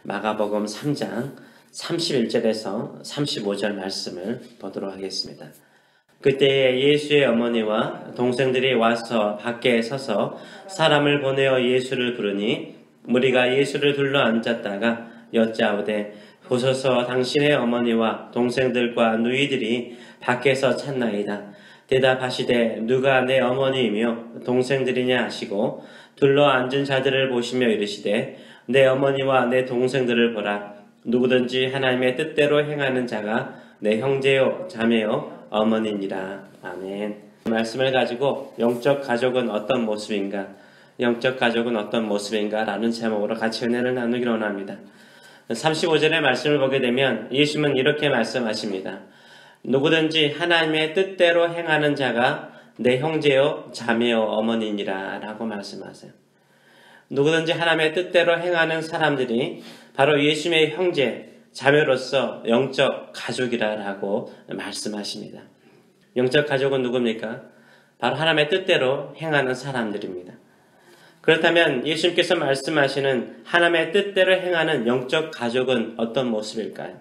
마가복음 3장 31절에서 35절 말씀을 보도록 하겠습니다. 그때에 예수의 어머니와 동생들이 와서 밖에 서서 사람을 보내어 예수를 부르니 무리가 예수를 둘러 앉았다가 여짜오되 보소서 당신의 어머니와 동생들과 누이들이 밖에서 찾나이다. 대답하시되 누가 내 어머니이며 동생들이냐 하시고 둘러 앉은 자들을 보시며 이르시되 내 어머니와 내 동생들을 보라. 누구든지 하나님의 뜻대로 행하는 자가 내 형제요 자매요 어머니니라. 아멘. 말씀을 가지고 영적 가족은 어떤 모습인가, 영적 가족은 어떤 모습인가 라는 제목으로 같이 은혜를 나누기로 원합니다. 35절의 말씀을 보게 되면 예수님은 이렇게 말씀하십니다. 누구든지 하나님의 뜻대로 행하는 자가 내 형제요 자매요 어머니니라 라고 말씀하세요. 누구든지 하나님의 뜻대로 행하는 사람들이 바로 예수님의 형제, 자매로서 영적 가족이라고 말씀하십니다. 영적 가족은 누굽니까? 바로 하나님의 뜻대로 행하는 사람들입니다. 그렇다면 예수님께서 말씀하시는 하나님의 뜻대로 행하는 영적 가족은 어떤 모습일까요?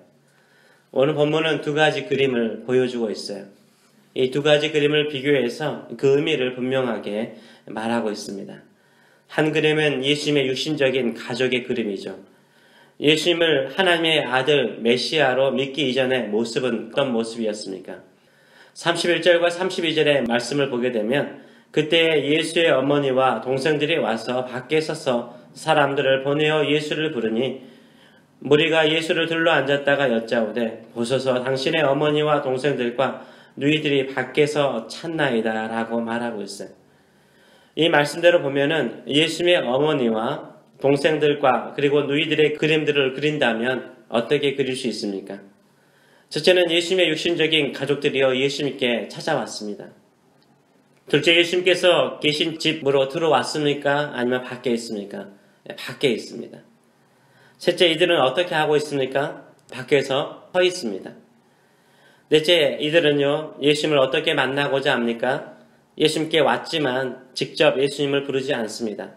오늘 본문은 두 가지 그림을 보여주고 있어요. 이 두 가지 그림을 비교해서 그 의미를 분명하게 말하고 있습니다. 한 그림은 예수님의 육신적인 가족의 그림이죠. 예수님을 하나님의 아들 메시아로 믿기 이전의 모습은 어떤 모습이었습니까? 31절과 32절의 말씀을 보게 되면 그때 예수의 어머니와 동생들이 와서 밖에 서서 사람들을 보내어 예수를 부르니 무리가 예수를 둘러 앉았다가 여짜오되 보소서 당신의 어머니와 동생들과 누이들이 밖에서 찾나이다 라고 말하고 있어요. 이 말씀대로 보면은 예수님의 어머니와 동생들과 그리고 누이들의 그림들을 그린다면 어떻게 그릴 수 있습니까? 첫째는 예수님의 육신적인 가족들이요 예수님께 찾아왔습니다. 둘째, 예수님께서 계신 집으로 들어왔습니까? 아니면 밖에 있습니까? 밖에 있습니다. 셋째, 이들은 어떻게 하고 있습니까? 밖에서 서 있습니다. 넷째, 이들은요 예수님을 어떻게 만나고자 합니까? 예수님께 왔지만 직접 예수님을 부르지 않습니다.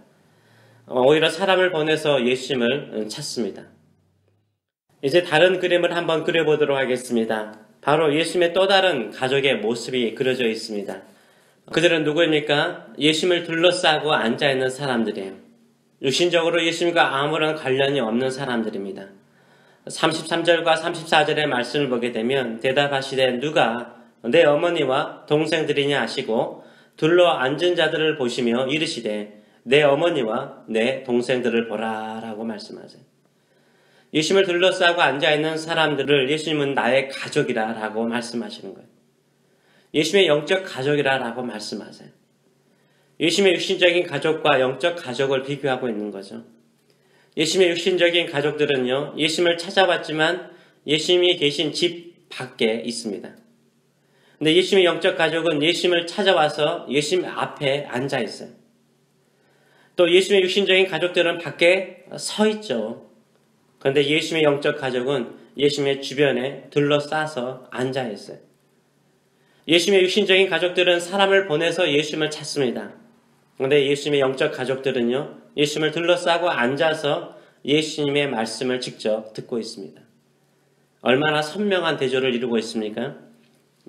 오히려 사람을 보내서 예수님을 찾습니다. 이제 다른 그림을 한번 그려보도록 하겠습니다. 바로 예수님의 또 다른 가족의 모습이 그려져 있습니다. 그들은 누구입니까? 예수님을 둘러싸고 앉아있는 사람들이에요. 육신적으로 예수님과 아무런 관련이 없는 사람들입니다. 33절과 34절의 말씀을 보게 되면 대답하시되 누가 내 어머니와 동생들이냐 하시고 둘러 앉은 자들을 보시며 이르시되 내 어머니와 내 동생들을 보라 라고 말씀하세요. 예수님을 둘러싸고 앉아있는 사람들을 예수님은 나의 가족이라 라고 말씀하시는 거예요. 예수님의 영적 가족이라 라고 말씀하세요. 예수님의 육신적인 가족과 영적 가족을 비교하고 있는 거죠. 예수님의 육신적인 가족들은요 예수님을 찾아왔지만 예수님이 계신 집 밖에 있습니다. 근데 예수님의 영적 가족은 예수님을 찾아와서 예수님 앞에 앉아 있어요. 또 예수님의 육신적인 가족들은 밖에 서 있죠. 그런데 예수님의 영적 가족은 예수님의 주변에 둘러싸서 앉아 있어요. 예수님의 육신적인 가족들은 사람을 보내서 예수님을 찾습니다. 그런데 예수님의 영적 가족들은요 예수님을 둘러싸고 앉아서 예수님의 말씀을 직접 듣고 있습니다. 얼마나 선명한 대조를 이루고 있습니까?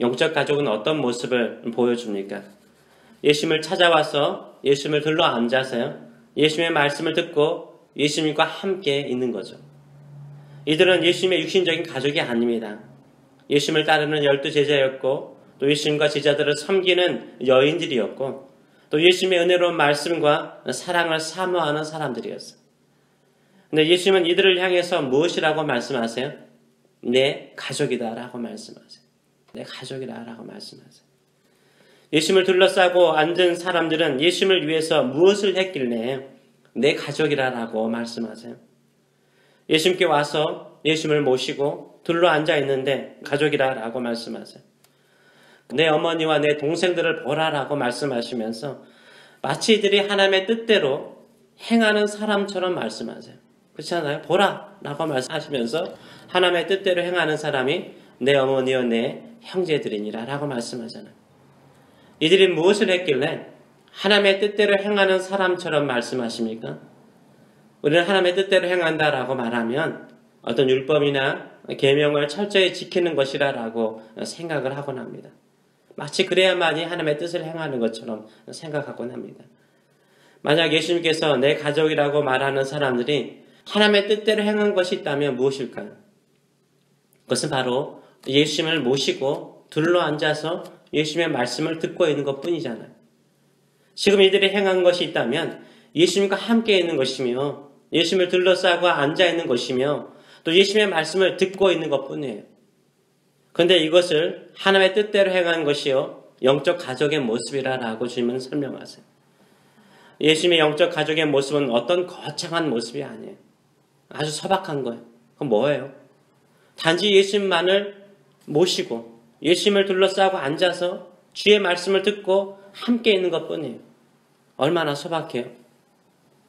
영적 가족은 어떤 모습을 보여줍니까? 예수님을 찾아와서 예수님을 둘러 앉아서요 예수님의 말씀을 듣고 예수님과 함께 있는 거죠. 이들은 예수님의 육신적인 가족이 아닙니다. 예수님을 따르는 12제자였고 또 예수님과 제자들을 섬기는 여인들이었고 또 예수님의 은혜로운 말씀과 사랑을 사모하는 사람들이었어요. 근데 예수님은 이들을 향해서 무엇이라고 말씀하세요? 내 가족이다 라고 말씀하세요. 내 가족이다 라고 말씀하세요. 예수님을 둘러싸고 앉은 사람들은 예수님을 위해서 무엇을 했길래 내 가족이라 라고 말씀하세요. 예수님께 와서 예수님을 모시고 둘러 앉아 있는데 가족이라 라고 말씀하세요. 내 어머니와 내 동생들을 보라 라고 말씀하시면서 마치 이들이 하나님의 뜻대로 행하는 사람처럼 말씀하세요. 그렇지 않아요? 보라 라고 말씀하시면서 하나님의 뜻대로 행하는 사람이 내 어머니와 내 형제들이니라 라고 말씀하잖아요. 이들이 무엇을 했길래 하나님의 뜻대로 행하는 사람처럼 말씀하십니까? 우리는 하나님의 뜻대로 행한다라고 말하면 어떤 율법이나 계명을 철저히 지키는 것이라고 생각을 하곤 합니다. 마치 그래야만이 하나님의 뜻을 행하는 것처럼 생각하곤 합니다. 만약 예수님께서 내 가족이라고 말하는 사람들이 하나님의 뜻대로 행한 것이 있다면 무엇일까요? 그것은 바로 예수님을 모시고 둘러앉아서 예수님의 말씀을 듣고 있는 것뿐이잖아요. 지금 이들이 행한 것이 있다면 예수님과 함께 있는 것이며 예수님을 둘러싸고 앉아있는 것이며 또 예수님의 말씀을 듣고 있는 것뿐이에요. 그런데 이것을 하나님의 뜻대로 행한 것이요 영적 가족의 모습이라고 주님은 설명하세요. 예수님의 영적 가족의 모습은 어떤 거창한 모습이 아니에요. 아주 소박한 거예요. 그건 뭐예요? 단지 예수님만을 모시고 예수님을 둘러싸고 앉아서 주의 말씀을 듣고 함께 있는 것뿐이에요. 얼마나 소박해요.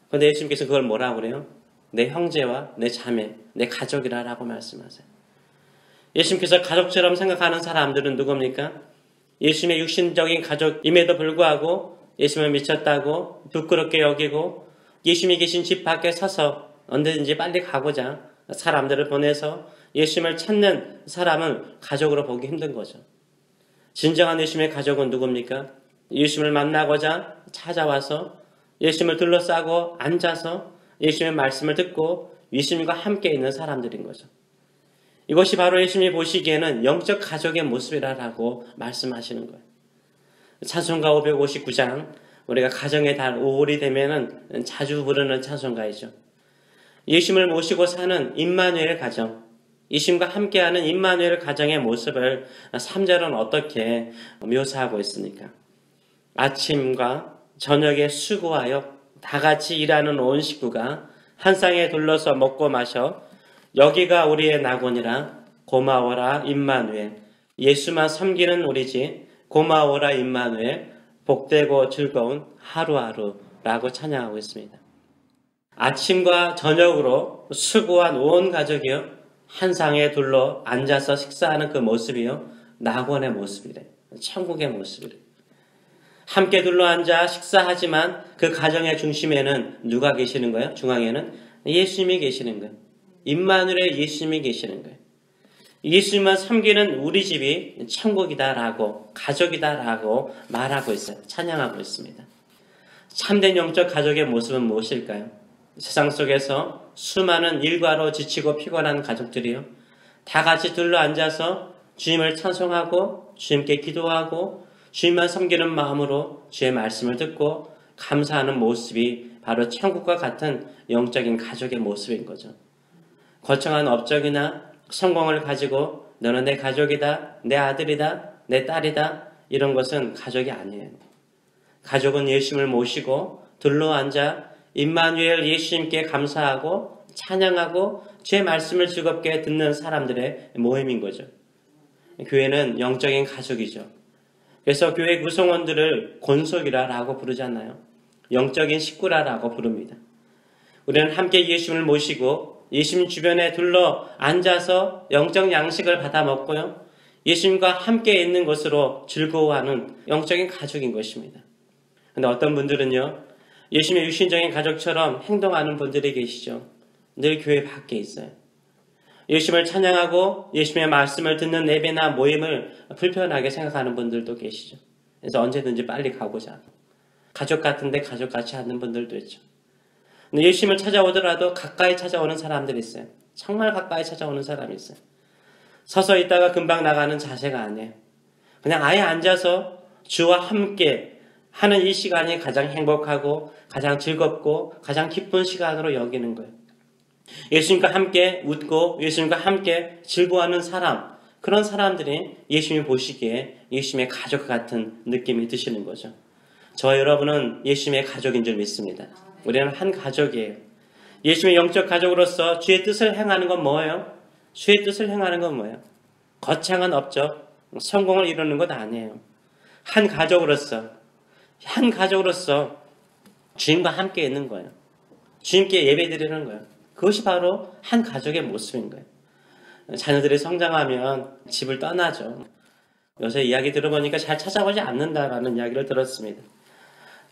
그런데 예수님께서 그걸 뭐라고 그래요? 내 형제와 내 자매, 내 가족이라고 말씀하세요. 예수님께서 가족처럼 생각하는 사람들은 누굽니까? 예수님의 육신적인 가족임에도 불구하고 예수님을 미쳤다고 부끄럽게 여기고 예수님이 계신 집 밖에 서서 언제든지 빨리 가고자 사람들을 보내서 예수님을 찾는 사람은 가족으로 보기 힘든 거죠. 진정한 예수님의 가족은 누굽니까? 예수님을 만나고자 찾아와서 예수님을 둘러싸고 앉아서 예수님의 말씀을 듣고 예수님과 함께 있는 사람들인 거죠. 이것이 바로 예수님이 보시기에는 영적 가족의 모습이라고 말씀하시는 거예요. 찬송가 559장, 우리가 가정의 달 5월이 되면은 자주 부르는 찬송가이죠. 예수님을 모시고 사는 임마누엘 가정, 예수님과 함께하는 임마누엘 가정의 모습을 3절은 어떻게 묘사하고 있습니까? 아침과 저녁에 수고하여 다 같이 일하는 온 식구가 한 쌍에 둘러서 먹고 마셔 여기가 우리의 낙원이라 고마워라 임마누엘 예수만 섬기는 우리지 고마워라 임마누엘 복되고 즐거운 하루하루라고 찬양하고 있습니다. 아침과 저녁으로 수고한 온 가족이요 한 상에 둘러 앉아서 식사하는 그 모습이요 낙원의 모습이래. 천국의 모습이래. 함께 둘러앉아 식사하지만 그 가정의 중심에는 누가 계시는 거예요? 중앙에는 예수님이 계시는 거예요. 임마누엘의 예수님이 계시는 거예요. 예수님만 섬기는 우리 집이 천국이다라고 가족이다라고 말하고 있어요. 찬양하고 있습니다. 참된 영적 가족의 모습은 무엇일까요? 세상 속에서 수많은 일과로 지치고 피곤한 가족들이요. 다 같이 둘러앉아서 주님을 찬송하고 주님께 기도하고 주님만 섬기는 마음으로 주의 말씀을 듣고 감사하는 모습이 바로 천국과 같은 영적인 가족의 모습인 거죠. 거창한 업적이나 성공을 가지고 너는 내 가족이다, 내 아들이다, 내 딸이다 이런 것은 가족이 아니에요. 가족은 예수님을 모시고 둘러앉아 임마누엘 예수님께 감사하고 찬양하고 주의 말씀을 즐겁게 듣는 사람들의 모임인 거죠. 교회는 영적인 가족이죠. 그래서 교회 구성원들을 권속이라고 부르잖아요. 영적인 식구라고 부릅니다. 우리는 함께 예수님을 모시고 예수님 주변에 둘러 앉아서 영적 양식을 받아 먹고요. 예수님과 함께 있는 것으로 즐거워하는 영적인 가족인 것입니다. 그런데 어떤 분들은요. 예수님의 육신적인 가족처럼 행동하는 분들이 계시죠. 늘 교회 밖에 있어요. 예수님을 찬양하고 예수님의 말씀을 듣는 예배나 모임을 불편하게 생각하는 분들도 계시죠. 그래서 언제든지 빨리 가고자 하고 가족 같은데 가족 같지 않는 분들도 있죠. 근데 예수님을 찾아오더라도 가까이 찾아오는 사람들이 있어요. 정말 가까이 찾아오는 사람이 있어요. 서서 있다가 금방 나가는 자세가 아니에요. 그냥 아예 앉아서 주와 함께 하는 이 시간이 가장 행복하고 가장 즐겁고 가장 기쁜 시간으로 여기는 거예요. 예수님과 함께 웃고 예수님과 함께 즐거워하는 사람, 그런 사람들이 예수님이 보시기에 예수님의 가족 같은 느낌이 드시는 거죠. 저와 여러분은 예수님의 가족인 줄 믿습니다. 우리는 한 가족이에요. 예수님의 영적 가족으로서 주의 뜻을 행하는 건 뭐예요? 주의 뜻을 행하는 건 뭐예요? 거창한 업적, 성공을 이루는 것 아니에요. 한 가족으로서 주님과 함께 있는 거예요. 주님께 예배드리는 거예요. 그것이 바로 한 가족의 모습인 거예요. 자녀들이 성장하면 집을 떠나죠. 요새 이야기 들어보니까 잘 찾아오지 않는다라는 이야기를 들었습니다.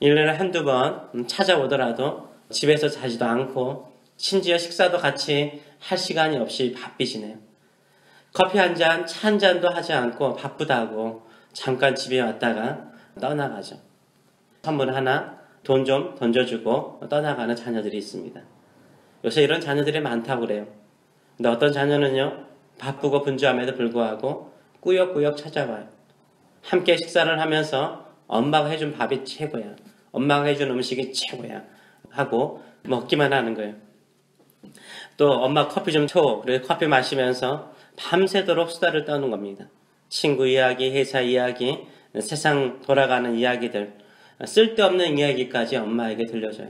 1년에 한두 번 찾아오더라도 집에서 자지도 않고 심지어 식사도 같이 할 시간이 없이 바삐지네요. 커피 한 잔, 차 한 잔도 하지 않고 바쁘다고 잠깐 집에 왔다가 떠나가죠. 선물 하나, 돈 좀 던져주고 떠나가는 자녀들이 있습니다. 요새 이런 자녀들이 많다고 그래요. 근데 어떤 자녀는요, 바쁘고 분주함에도 불구하고 꾸역꾸역 찾아와요. 함께 식사를 하면서 엄마가 해준 밥이 최고야, 엄마가 해준 음식이 최고야 하고 먹기만 하는 거예요. 또 엄마 커피 좀 줘. 그래서 커피 마시면서 밤새도록 수다를 떠는 겁니다. 친구 이야기, 회사 이야기, 세상 돌아가는 이야기들, 쓸데없는 이야기까지 엄마에게 들려줘요.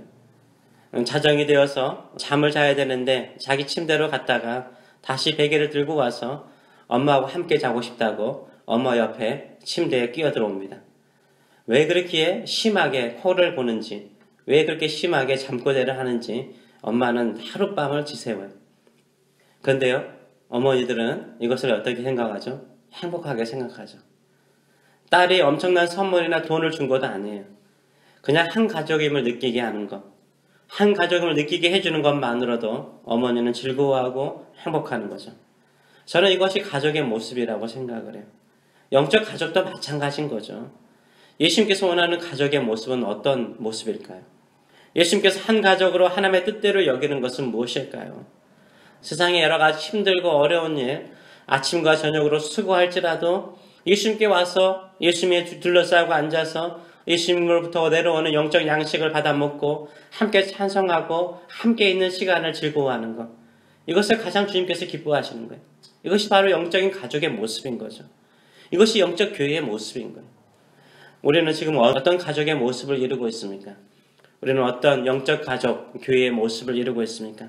자정이 되어서 잠을 자야 되는데 자기 침대로 갔다가 다시 베개를 들고 와서 엄마하고 함께 자고 싶다고 엄마 옆에 침대에 끼어들어옵니다. 왜 그렇게 심하게 코를 고는지, 왜 그렇게 심하게 잠꼬대를 하는지 엄마는 하룻밤을 지새워요. 그런데요, 어머니들은 이것을 어떻게 생각하죠? 행복하게 생각하죠. 딸이 엄청난 선물이나 돈을 준 것도 아니에요. 그냥 한 가족임을 느끼게 하는 것, 한 가족임을 느끼게 해주는 것만으로도 어머니는 즐거워하고 행복하는 거죠. 저는 이것이 가족의 모습이라고 생각을 해요. 영적 가족도 마찬가지인 거죠. 예수님께서 원하는 가족의 모습은 어떤 모습일까요? 예수님께서 한 가족으로 하나님의 뜻대로 여기는 것은 무엇일까요? 세상에 여러 가지 힘들고 어려운 일, 아침과 저녁으로 수고할지라도 예수님께 와서 예수님에 둘러싸고 앉아서 예수님으로부터 내려오는 영적 양식을 받아 먹고 함께 찬송하고 함께 있는 시간을 즐거워하는 것, 이것을 가장 주님께서 기뻐하시는 거예요. 이것이 바로 영적인 가족의 모습인 거죠. 이것이 영적 교회의 모습인 거예요. 우리는 지금 어떤 가족의 모습을 이루고 있습니까? 우리는 어떤 영적 가족, 교회의 모습을 이루고 있습니까?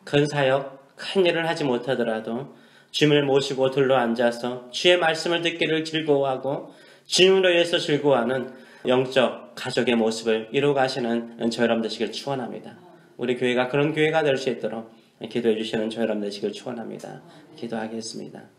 큰 사역, 큰 일을 하지 못하더라도 주님을 모시고 둘러앉아서 주의 말씀을 듣기를 즐거워하고 주님으로 인해서 즐거워하는 영적 가족의 모습을 이루어가시는 저 여러분 되시길 축원합니다. 우리 교회가 그런 교회가 될 수 있도록 기도해 주시는 저 여러분 되시길 축원합니다. 기도하겠습니다.